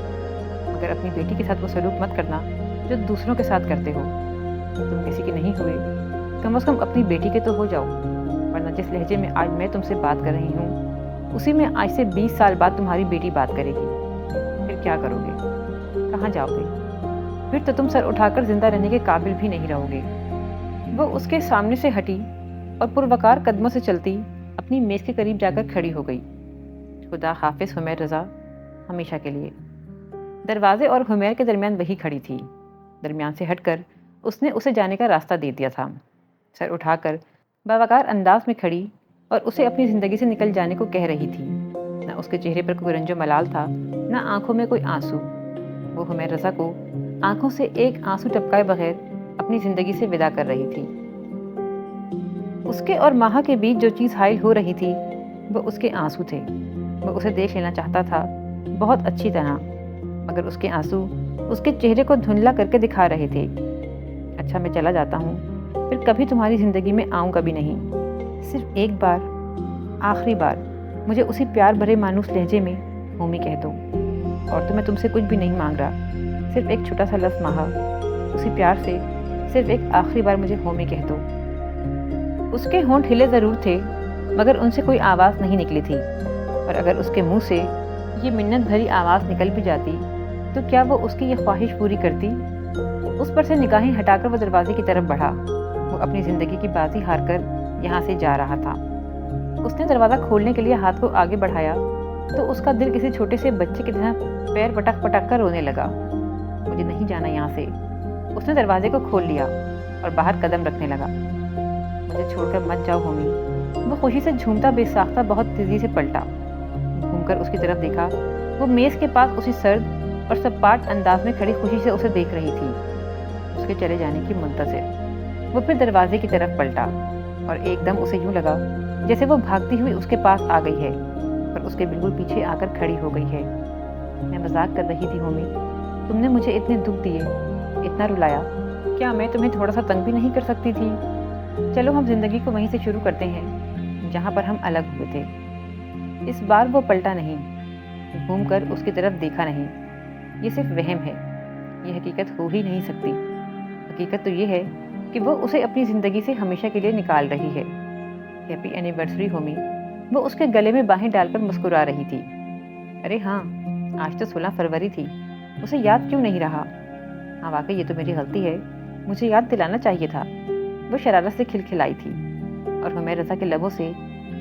مگر اپنی بیٹی کے ساتھ وہ سلوک مت کرنا جو دوسروں کے ساتھ کرتے ہو۔ تم کسی کے نہیں ہوئے، کم از کم اپنی بیٹی کے تو ہو جاؤ، ورنہ جس لہجے میں آج میں تم سے بات کر رہی ہوں اسی میں آج سے 20 سال بعد تمہاری بیٹی بات کرے گی۔ پھر کیا کرو گے؟ کہاں جاؤ گے؟ پھر تو تم سر اٹھا کر زندہ رہنے کے قابل بھی نہیں رہو گے۔ وہ اس کے سامنے سے ہٹی اور پروقار قدموں سے چلتی اپنی میز کے قریب جا کر کھڑی ہو گئی۔ خدا حافظ حمیر رضا، ہمیشہ کے لیے۔ دروازے اور حمیر کے درمیان وہی کھڑی تھی۔ درمیان سے ہٹ کر اس نے اسے جانے کا راستہ دے دیا تھا۔ سر اٹھا کر باوقار انداز میں کھڑی اور اسے اپنی زندگی سے نکل جانے کو کہہ رہی تھی۔ نہ اس کے چہرے پر کوئی رنج و ملال تھا، نہ آنکھوں میں کوئی آنسو۔ وہ حمیر رضا کو آنکھوں سے ایک آنسو ٹپکائے بغیر اپنی زندگی سے وداع کر رہی تھی۔ اس کے اور ماہا کے بیچ جو چیز حائل ہو رہی تھی وہ اس کے آنسو تھے۔ وہ اسے دیکھ لینا چاہتا تھا بہت اچھی طرح، مگر اس کے آنسو اس کے چہرے کو دھندلا کر کے دکھا رہے تھے۔ اچھا میں چلا جاتا ہوں، پھر کبھی تمہاری زندگی میں آؤں گا بھی نہیں۔ صرف ایک بار، آخری بار مجھے اسی پیار بھرے مانوس لہجے میں ہومی کہہ دو، اور تو میں تم سے کچھ بھی نہیں مانگ رہا، صرف ایک چھوٹا سا لفظ ماہا، اسی پیار سے صرف ایک آخری بار مجھے ہومی کہہ دو۔ اس کے ہونٹ ہلے ضرور تھے مگر ان سے کوئی آواز نہیں نکلی تھی، اور اگر اس کے منہ سے یہ منت بھری آواز نکل بھی جاتی تو کیا وہ اس کی یہ خواہش پوری کرتی؟ اس پر سے نگاہیں ہٹا کر وہ دروازے کی طرف بڑھا۔ وہ اپنی زندگی کی بازی ہار کر یہاں سے جا رہا تھا۔ اس نے دروازہ کھولنے کے لیے ہاتھ کو آگے بڑھایا تو اس کا دل کسی چھوٹے سے بچے کی طرح پیر پٹک پٹک کر رونے لگا۔ مجھے نہیں جانا یہاں سے۔ اس نے دروازے کو کھول لیا اور باہر قدم رکھنے لگا۔ مجھے چھوڑ کر مت جاؤ ہومی۔ وہ خوشی سے جھومتا بے ساختہ بہت تیزی سے پلٹا، گھوم کر اس کی طرف دیکھا۔ وہ میز کے پاس اسی سرد اور سپاٹ انداز میں کھڑی خوشی سے اسے دیکھ رہی تھی، اس کے چلے جانے کی منتظر۔ وہ پھر دروازے کی طرف پلٹا اور ایک دم اسے یوں لگا جیسے وہ بھاگتی ہوئی اس کے پاس آ گئی ہے اور اس کے بالکل پیچھے آ کر کھڑی ہو گئی ہے۔ میں مذاق کر رہی تھی ہومی، تم نے مجھے اتنے دکھ دیے، اتنا رلایا، کیا میں تمہیں تھوڑا سا تنگ بھی نہیں کر سکتی تھی؟ چلو ہم زندگی کو وہیں سے شروع کرتے ہیں جہاں پر ہم الگ ہوئے تھے۔ اس بار وہ پلٹا نہیں، گھوم کر اس کی طرف دیکھا نہیں۔ یہ صرف وہم ہے، یہ حقیقت ہو ہی نہیں سکتی۔ حقیقت تو یہ ہے کہ وہ اسے اپنی زندگی سے ہمیشہ کے لیے نکال رہی ہے۔ Happy anniversary Homi. وہ اس کے گلے میں باہیں ڈال کر مسکرا رہی تھی۔ ارے ہاں، آج تو 16 فروری تھی، اسے یاد کیوں نہیں رہا؟ ہاں واقعی یہ تو میری غلطی ہے، مجھے یاد دلانا چاہیے تھا۔ وہ شرارت سے کھلکھلائی تھی اور حمیر رضا کے لبوں سے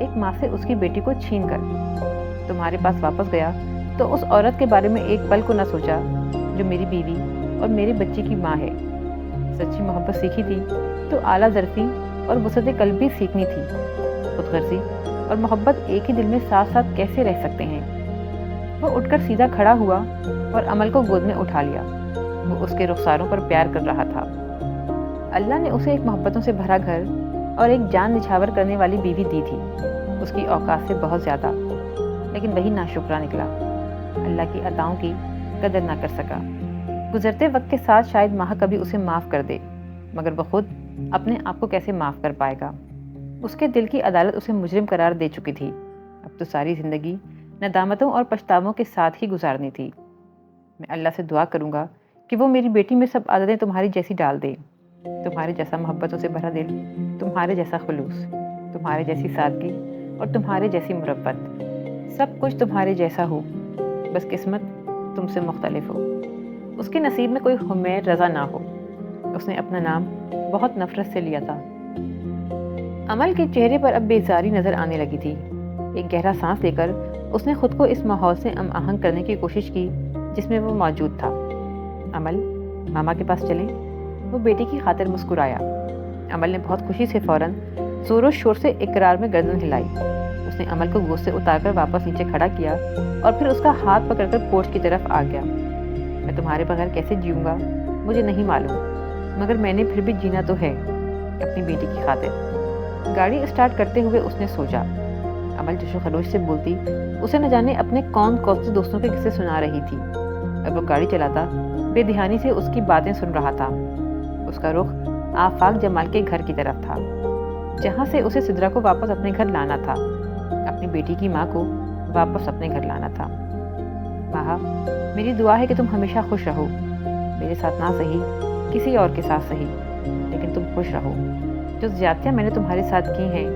ایک ماں سے اس کی بیٹی کو چھین کر تمہارے پاس واپس گیا تو اس عورت کے بارے میں ایک پل کو نہ سوچا جو میری بیوی اور میرے بچے کی ماں ہے۔ سچی محبت سیکھی تھی تو اعلیٰ ظرفی اور وسعت قلب بھی سیکھنی تھی۔ خود غرضی اور محبت ایک ہی دل میں ساتھ ساتھ کیسے رہ سکتے ہیں؟ وہ اٹھ کر سیدھا کھڑا ہوا اور عمل کو گود میں اٹھا لیا۔ وہ اس کے رخساروں پر پیار کر رہا تھا۔ اللہ نے اسے ایک محبتوں سے بھرا گھر اور ایک جان نچھاور کرنے والی بیوی دی تھی، اس کی اوقات سے بہت زیادہ، لیکن وہی ناشکرا نکلا۔ اللہ کی عطاؤں کی قدر نہ کر سکا۔ گزرتے وقت کے ساتھ شاید ماہ کبھی اسے معاف کر دے، مگر وہ خود اپنے آپ کو کیسے معاف کر پائے گا؟ اس کے دل کی عدالت اسے مجرم قرار دے چکی تھی۔ اب تو ساری زندگی ندامتوں اور پچھتاووں کے ساتھ ہی گزارنی تھی۔ میں اللہ سے دعا کروں گا کہ وہ میری بیٹی میں سب عادتیں تمہاری جیسی ڈال دے، تمہارے جیسا محبتوں سے بھرا دل، تمہارے جیسا خلوص، تمہارے جیسی سادگی اور تمہارے جیسی مربت، سب کچھ تمہارے جیسا ہو، بس قسمت تم سے مختلف ہو۔ اس کے نصیب میں کوئی حمیر رضا نہ ہو۔ اس نے اپنا نام بہت نفرت سے لیا تھا۔ عمل کے چہرے پر اب بیزاری نظر آنے لگی تھی۔ ایک گہرا سانس لے کر اس نے خود کو اس ماحول سے ہم آہنگ کرنے کی کوشش کی جس میں وہ موجود تھا۔ عمل، ماما کے پاس چلیں؟ وہ بیٹی کی خاطر مسکرایا۔ عمل نے بہت خوشی سے فوراً زور و شور سے اقرار میں گردن ہلائی۔ اس نے عمل کو گود سے اتار کر واپس نیچے کھڑا کیا اور پھر اس کا ہاتھ پکڑ کر پورچ کی طرف آ گیا۔ میں تمہارے بغیر کیسے جیوں گا مجھے نہیں معلوم، مگر میں نے پھر بھی جینا تو ہے، اپنی بیٹی کی خاطر۔ گاڑی اسٹارٹ کرتے ہوئے اس نے سوچا۔ عمل جوش و خروش سے بولتی اسے نہ جانے اپنے کون سے دوستوں کے قصے سنا رہی تھی، اور وہ گاڑی چلاتا بے دھیانی سے اس کی باتیں سن رہا تھا۔ اس کا رخ آفاق جمال کے گھر کی طرف تھا، جہاں سے اسے سدرا کو واپس اپنے گھر لانا تھا، اپنی بیٹی کی ماں کو واپس اپنے گھر لانا تھا۔ ماہا، میری دعا ہے کہ تم ہمیشہ خوش رہو، میرے ساتھ نہ صحیح کسی اور کے ساتھ صحیح، لیکن تم خوش رہو۔ جو زیادتیاں میں نے تمہارے ساتھ کی ہیں،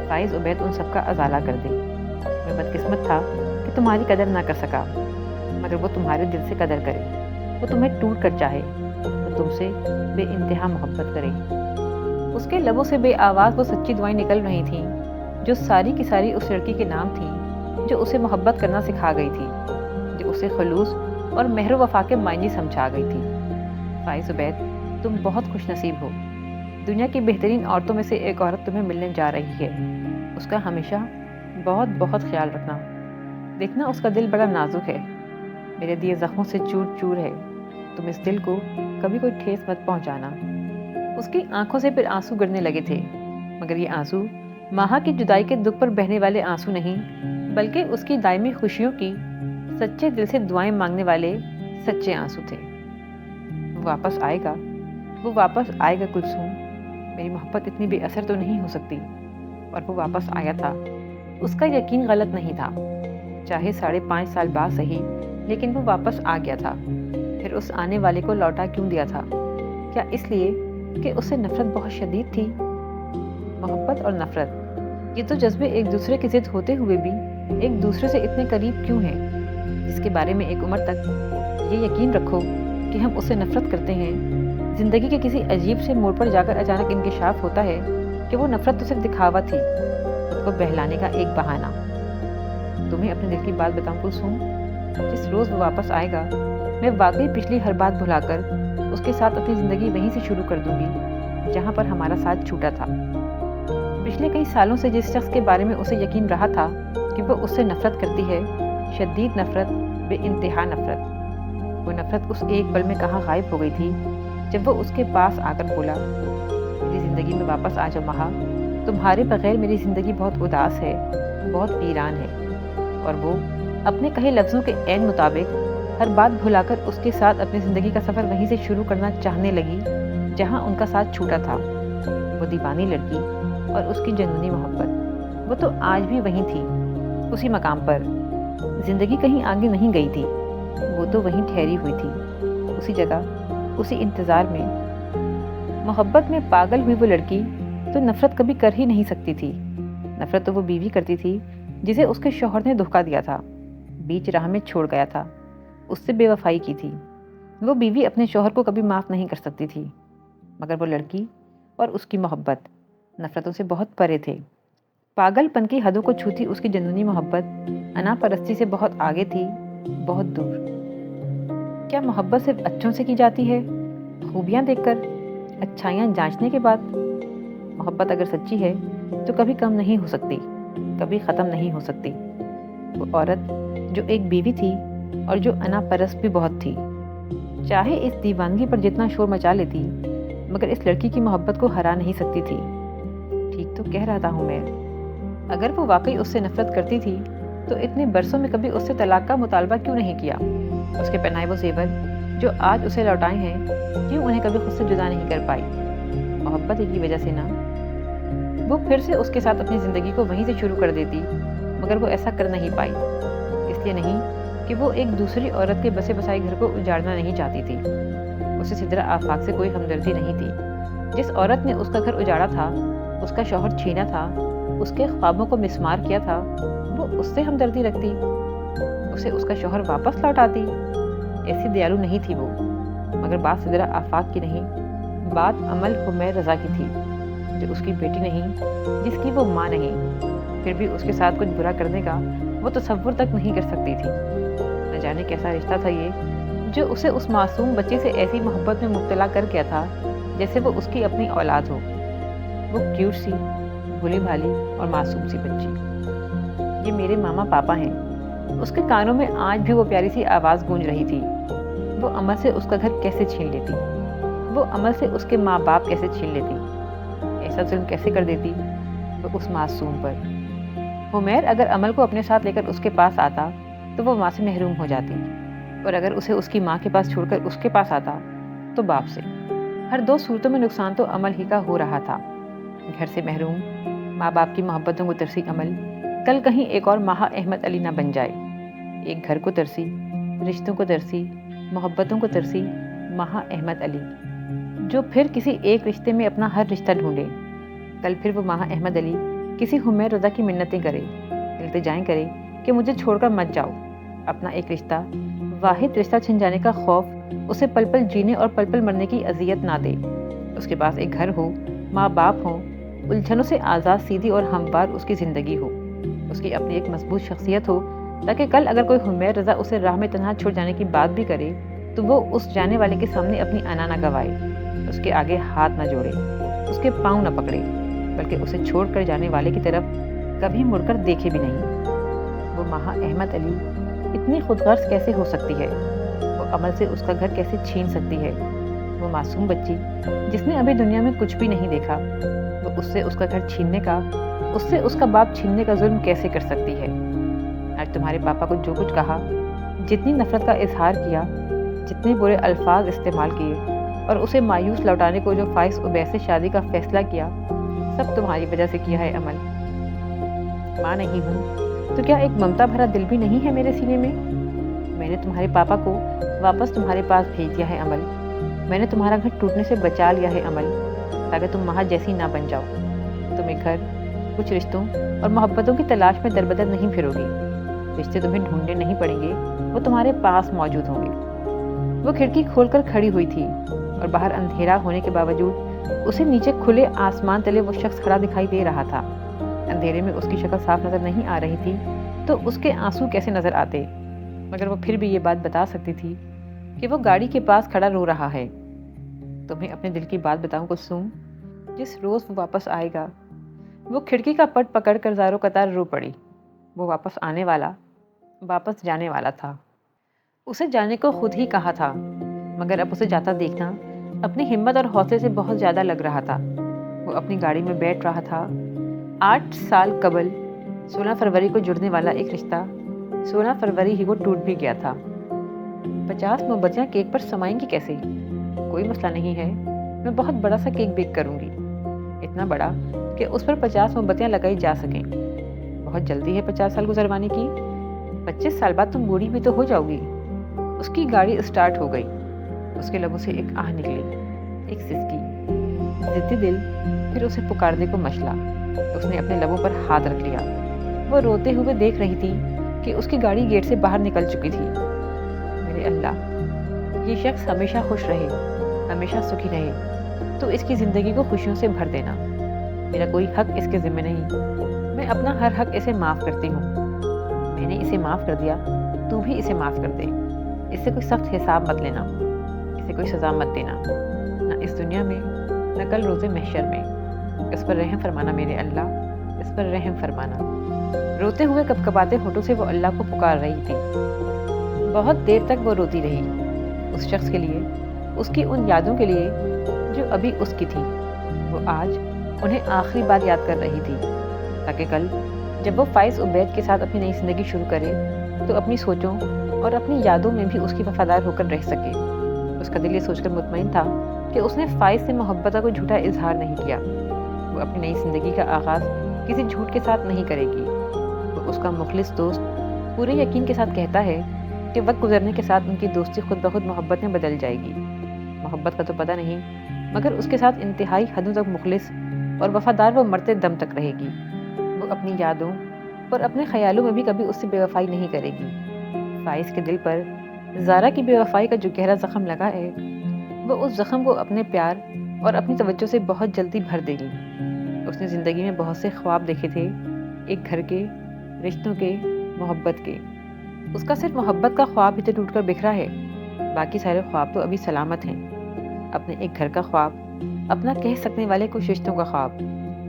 فائز عبید ان سب کا ازالہ کر دے۔ میں بدقسمت تھا کہ تمہاری قدر نہ کر سکا، مگر وہ تمہارے دل سے قدر کرے، وہ تمہیں ٹوٹ کر چاہے، وہ تم سے بے انتہا محبت کرے۔ اس کے لبوں سے بے آواز وہ سچی دعائیں نکل رہی تھیں جو ساری کی ساری اس لڑکی کے نام تھیں جو اسے محبت کرنا سکھا گئی تھی، جو اسے خلوص اور مہر و وفا کے معنی سمجھا گئی تھی۔ فائز عبید، تم بہت خوش نصیب ہو۔ دنیا کی بہترین عورتوں میں سے ایک عورت تمہیں ملنے جا رہی ہے۔ اس کا ہمیشہ بہت بہت خیال رکھنا۔ دیکھنا اس کا دل بڑا نازک ہے، میرے دیے زخموں سے چور چور ہے، تم اس دل کو کبھی کوئی ٹھیس مت پہنچانا۔ اس کی آنکھوں سے پھر آنسو گرنے لگے تھے، مگر یہ آنسو ماہا کی جدائی کے دکھ پر بہنے والے آنسو نہیں، بلکہ اس کی دائمی خوشیوں کی سچے دل سے دعائیں مانگنے والے سچے آنسو تھے۔ وہ واپس آئے گا، وہ واپس آئے گا کلثوم، میری محبت اتنی بے اثر تو نہیں ہو سکتی۔ اور وہ واپس آیا تھا۔ اس کا یقین غلط نہیں تھا، چاہے 5.5 سال بعد صحیح، لیکن وہ واپس آ گیا تھا۔ پھر اس آنے والے کو لوٹا کیوں دیا تھا؟ کیا اس لیے کہ اس سے نفرت بہت شدید تھی؟ محبت اور نفرت، یہ تو جذبے ایک دوسرے کی ضد ہوتے ہوئے بھی ایک دوسرے سے اتنے قریب کیوں ہیں؟ جس کے بارے میں ایک عمر تک یہ یقین رکھو کہ ہم اس سے نفرت کرتے ہیں، زندگی کے کسی عجیب سے موڑ پر جا کر اچانک انکشاف ہوتا ہے کہ وہ نفرت تو صرف دکھاوا تھی، خود کو بہلانے کا ایک بہانہ۔ تمہیں اپنے دل کی بات بتاؤں کلثوم، جس روز وہ واپس آئے گا میں واقعی پچھلی ہر بات بھلا کر اس کے ساتھ اپنی زندگی وہیں سے شروع کر دوں گی جہاں پر ہمارا ساتھ چھوٹا تھا۔ پچھلے کئی سالوں سے جس شخص کے بارے میں اسے یقین رہا تھا کہ وہ اس سے نفرت کرتی ہے، شدید نفرت، بے انتہا نفرت، وہ نفرت اس ایک پل میں کہاں غائب ہو گئی تھی جب وہ اس کے پاس آ کر بولا، میری زندگی میں واپس آ جاؤ مہا، تمہارے بغیر میری زندگی بہت اداس ہے، بہت ویران ہے۔ اور وہ اپنے کہے لفظوں کے عین مطابق ہر بات بھلا کر اس کے ساتھ اپنی زندگی کا سفر وہیں سے شروع کرنا چاہنے لگی جہاں ان کا ساتھ چھوٹا تھا۔ وہ دیوانی لڑکی اور اس کی جنونی محبت، وہ تو آج بھی وہیں تھی، اسی مقام پر۔ زندگی کہیں آگے نہیں گئی تھی، وہ تو وہیں ٹھہری ہوئی تھی، اسی جگہ، اسی انتظار میں۔ محبت میں پاگل ہوئی وہ لڑکی تو نفرت کبھی کر ہی نہیں سکتی تھی۔ نفرت تو وہ بیوی کرتی تھی جسے اس کے شوہر نے دھوکا دیا تھا، بیچ راہ میں چھوڑ گیا تھا، اس سے بے وفائی کی تھی۔ وہ بیوی اپنے شوہر کو کبھی معاف نہیں کر سکتی تھی، مگر وہ لڑکی اور اس کی محبت نفرتوں سے بہت پرے تھے۔ پاگل پن کی حدوں کو چھوتی اس کی جنونی محبت انا پرستی سے بہت آگے تھی، بہت دور۔ کیا محبت صرف اچھوں سے کی جاتی ہے؟ خوبیاں دیکھ کر، اچھائیاں جانچنے کے بعد؟ محبت اگر سچی ہے تو کبھی کم نہیں ہو سکتی، کبھی ختم نہیں ہو سکتی۔ وہ عورت جو ایک بیوی تھی اور جو انا پرست بھی بہت تھی، چاہے اس دیوانگی پر جتنا شور مچا لیتی، مگر اس لڑکی کی محبت کو ہرا نہیں سکتی تھی۔ ٹھیک تو کہہ رہا ہوں میں، اگر وہ واقعی اس سے نفرت کرتی تھی تو اتنے برسوں میں کبھی اس سے طلاق کا مطالبہ کیوں نہیں کیا؟ اس کے پہنائے وہ زیور جو آج اسے لوٹائے ہیں، کیوں انہیں کبھی خود سے جدا نہیں کر پائی؟ محبت کی وجہ سے نہ۔ وہ پھر سے اس کے ساتھ اپنی زندگی کو وہیں سے شروع کر دیتی، مگر وہ ایسا کر نہیں پائی، اس لیے نہیں کہ وہ ایک دوسری عورت کے بسے بسائے گھر کو اجاڑنا نہیں چاہتی تھی۔ اسے سدرا آفاق سے کوئی ہمدردی نہیں تھی۔ جس عورت نے اس کا گھر اجاڑا تھا، اس کا شوہر چھینا تھا، اس کے خوابوں کو مسمار کیا تھا، وہ اس سے ہمدردی رکھتی، اسے اس کا شوہر واپس لوٹاتی؟ ایسی دیالو نہیں تھی وہ۔ مگر بات سدرا آفاق کی نہیں، بات امل حمیر رضا کی تھی، جو اس کی بیٹی نہیں، جس کی وہ ماں نہیں، پھر بھی اس کے ساتھ کچھ برا کرنے کا وہ تصور تک نہیں کر سکتی تھی۔ نہ جانے کیسا رشتہ تھا یہ، جو اسے اس معصوم بچے سے ایسی محبت میں مبتلا کر گیا تھا جیسے وہ اس کی اپنی اولاد ہو۔ وہ کیوٹ سی، بھولی بھالی اور معصوم سی بچی۔ یہ میرے ماما پاپا ہیں۔ اس کے کانوں میں آج بھی وہ پیاری سی آواز گونج رہی تھی۔ وہ امل سے اس کا گھر کیسے چھین لیتی، وہ امل سے اس کے ماں باپ کیسے چھین لیتی، ایسا ظلم کیسے کر دیتی وہ اس معصوم پر۔ حمیر اگر امل کو اپنے ساتھ لے کر اس کے پاس آتا تو وہ ماں سے محروم ہو جاتی، اور اگر اسے اس کی ماں کے پاس چھوڑ کر اس کے پاس آتا تو باپ سے۔ ہر دو صورتوں میں نقصان تو امل ہی کا ہو رہا تھا۔ گھر سے محروم، ماں باپ کی محبتوں کو ترسی امل کل کہیں ایک اور ماہا احمد علی نہ بن جائے۔ ایک گھر کو ترسی، رشتوں کو ترسی، محبتوں کو ترسی ماہا احمد علی، جو پھر کسی ایک رشتے میں اپنا ہر رشتہ ڈھونڈے۔ کل پھر وہ ماہا احمد علی کسی حمیر رضا کی منتیں کرے، التجائیں کرے کہ مجھے چھوڑ کر مت جاؤ۔ اپنا ایک رشتہ، واحد رشتہ چھن جانے کا خوف اسے پل پل جینے اور پل پل مرنے کی اذیت نہ دے۔ اس کے پاس ایک گھر ہو، ماں باپ ہوں، الجھنوں سے آزاد سیدھی اور ہموار اس کی زندگی ہو، اس کی اپنی ایک مضبوط شخصیت ہو، تاکہ کل اگر کوئی حمیر رضا اسے راہ میں تنہا چھوڑ جانے کی بات بھی کرے تو وہ اس جانے والے کے سامنے اپنی انا نہ گوائے، اس کے آگے ہاتھ نہ جوڑے، اس کے پاؤں نہ پکڑے، بلکہ اسے چھوڑ کر جانے والے کی طرف کبھی مڑ کر دیکھے بھی نہیں۔ وہ ماہا احمد علی اتنی خود غرض کیسے ہو سکتی ہے؟ وہ امل سے اس کا گھر کیسے چھین سکتی ہے؟ وہ معصوم بچی جس نے ابھی دنیا میں کچھ بھی نہیں دیکھا، وہ اس سے اس کا گھر چھیننے کا، اس سے اس کا باپ چھیننے کا ظلم کیسے کر سکتی ہے؟ آج تمہارے پاپا کو جو کچھ کہا، جتنی نفرت کا اظہار کیا، جتنے برے الفاظ استعمال کیے، اور اسے مایوس لوٹانے کو جو فائز عبید سے شادی کا فیصلہ کیا، سب تمہاری وجہ سے کیا ہے امل۔ ماں نہیں ہوں تو کیا ایک ممتا بھرا دل بھی نہیں ہے میرے سینے میں؟ میں نے تمہارے پاپا کو واپس تمہارے پاس بھیج دیا ہے امل، میں نے تمہارا گھر ٹوٹنے سے بچا لیا ہے امل، تاکہ تم ماں جیسی نہ بن جاؤ۔ تمہیں گھر، کچھ رشتوں اور محبتوں کی تلاش میں دربدر نہیں پھرو گی، رشتے تمہیں ڈھونڈنے نہیں پڑیں گے، وہ تمہارے پاس موجود ہوں گے۔ وہ کھڑکی کھول کر کھڑی ہوئی تھی، اور باہر اندھیرا ہونے کے باوجود اسے نیچے کھلے آسمان تلے وہ شخص کھڑا دکھائی دے رہا تھا۔ اندھیرے میں اس کی شکل صاف نظر نہیں آ رہی تھی تو اس کے آنسو کیسے نظر آتے، مگر وہ پھر بھی یہ بات بتا سکتی تھی کہ وہ گاڑی کے پاس کھڑا رو رہا ہے۔ تمہیں اپنے دل کی بات بتاؤں کلثوم، جس روز وہ واپس آئے گا، وہ کھڑکی کا پٹ پکڑ کر زاروں قطار رو پڑی۔ وہ واپس آنے والا، واپس جانے والا تھا۔ اسے جانے کو خود ہی کہا تھا، مگر اب اسے جاتا دیکھنا اپنی ہمت اور حوصلے سے بہت زیادہ لگ رہا تھا۔ وہ اپنی گاڑی میں بیٹھ رہا تھا۔ 8 سال قبل 16 فروری کو جڑنے والا ایک رشتہ 16 فروری ہی وہ ٹوٹ بھی گیا تھا۔ 50 موم بتیاں کیک پر سمائیں گی کیسے؟ کوئی مسئلہ نہیں ہے، میں بہت بڑا سا کیک بیک کروں گی، اتنا بڑا کہ اس پر 50 موم بتیاں لگائی جا سکیں۔ بہت جلدی ہے 50 سال گزروانے کی، 25 سال بعد تم بوڑھی بھی تو ہو جاؤ گی۔ اس کی گاڑی اسٹارٹ ہو گئی، اس کے لبوں سے ایک آہ نکلی، ایک سسکی۔ ضدی دل پھر اسے پکارنے کو مچلا۔ اس نے اپنے لبوں پر ہاتھ رکھ لیا۔ وہ روتے ہوئے دیکھ رہی تھی کہ اس کی گاڑی گیٹ سے باہر نکل چکی تھی۔ میرے اللہ، یہ شخص ہمیشہ خوش رہے، ہمیشہ سکھی رہے، تو اس کی زندگی کو خوشیوں سے بھر دینا۔ میرا کوئی حق اس کے ذمہ نہیں، میں اپنا ہر حق اسے معاف کرتی ہوں، میں نے اسے معاف کر دیا، تو بھی اسے معاف کر دے۔ اس سے کوئی سخت حساب مت لینا، اسے کوئی سزا مت دینا، نہ اس دنیا میں نہ کل روز محشر میں۔ اس پر رحم فرمانا میرے اللہ، اس پر رحم فرمانا۔ روتے ہوئے کپکپاتے ہونٹوں سے وہ اللہ کو پکار رہی تھی۔ بہت دیر تک وہ روتی رہی، اس شخص کے لیے، اس کی ان یادوں کے لیے جو ابھی اس کی تھی۔ وہ آج انہیں آخری بار یاد کر رہی تھی، تاکہ کل جب وہ فائز عبید کے ساتھ اپنی نئی زندگی شروع کرے تو اپنی سوچوں اور اپنی یادوں میں بھی اس کی وفادار ہو کر رہ سکے۔ اس کا دل یہ سوچ کر مطمئن تھا کہ اس نے فائز سے محبت کا کوئی جھوٹا اظہار نہیں کیا۔ وہ اپنی نئی زندگی کا آغاز کسی جھوٹ کے ساتھ نہیں کرے گی۔ وہ اس کا مخلص دوست پورے یقین کے ساتھ کہتا ہے کہ وقت گزرنے کے ساتھ ان کی دوستی خود بخود محبت میں بدل جائے گی۔ محبت کا تو پتہ نہیں، مگر اس کے ساتھ انتہائی حدوں تک مخلص اور وفادار وہ مرتے دم تک رہے گی۔ وہ اپنی یادوں اور اپنے خیالوں میں بھی کبھی اس سے بے وفائی نہیں کرے گی۔ فائز کے دل پر زارا کی بے وفائی کا جو گہرا زخم لگا ہے، وہ اس زخم کو اپنے پیار اور اپنی توجہ سے بہت جلدی بھر دے گی۔ اس نے زندگی میں بہت سے خواب دیکھے تھے، ایک گھر کے، رشتوں کے، محبت کے۔ اس کا صرف محبت کا خواب ہی تو ٹوٹ کر بکھرا ہے، باقی سارے خواب تو ابھی سلامت ہیں۔ اپنے ایک گھر کا خواب، اپنا کہہ سکنے والے کچھ رشتوں کا خواب،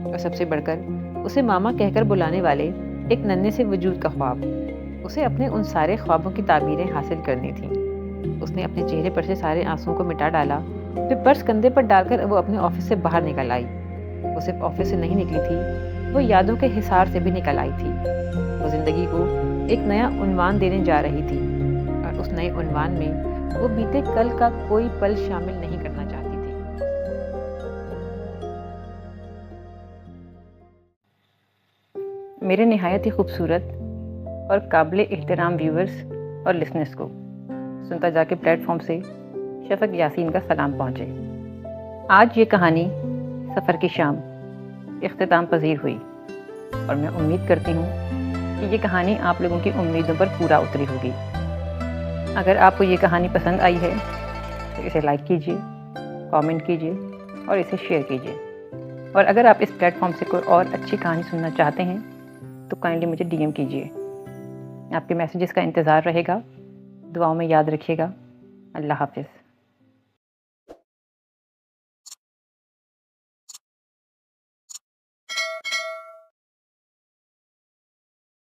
اور سب سے بڑھ کر اسے ماما کہہ کر بلانے والے ایک ننھے سے وجود کا خواب۔ اسے اپنے ان سارے خوابوں کی تعبیریں حاصل کرنی تھیں۔ اس نے اپنے چہرے پر سے سارے آنسوؤں کو مٹا ڈالا، پھر پرس کندھے پر ڈال کر وہ اپنے آفس سے باہر نکل آئی۔ وہ صرف آفس سے نہیں نکلی تھی، وہ یادوں کے حصار سے بھی نکل آئی تھی۔ وہ زندگی کو ایک نیا عنوان دینے جا رہی تھی، اور اس نئے عنوان میں وہ بیتے کل کا کوئی پل شامل نہیں کرنا چاہتی تھی۔ میرے نہایت ہی خوبصورت اور قابل احترام ویورز اور لسنرز کو سنتا جا کے پلیٹ فارم سے شفق یاسین کا سلام پہنچے۔ آج یہ کہانی سفر کی شام اختتام پذیر ہوئی، اور میں امید کرتی ہوں کہ یہ کہانی آپ لوگوں کی امیدوں پر پورا اتری ہوگی۔ اگر آپ کو یہ کہانی پسند آئی ہے تو اسے لائک کیجیے، کامنٹ کیجیے اور اسے شیئر کیجیے۔ اور اگر آپ اس پلیٹ فارم سے کوئی اور اچھی کہانی سننا چاہتے ہیں تو کائنڈلی مجھے ڈی ایم کیجیے۔ آپ کے میسیجز کا انتظار رہے گا۔ دعاؤں میں یاد رکھیے گا۔ اللہ حافظ۔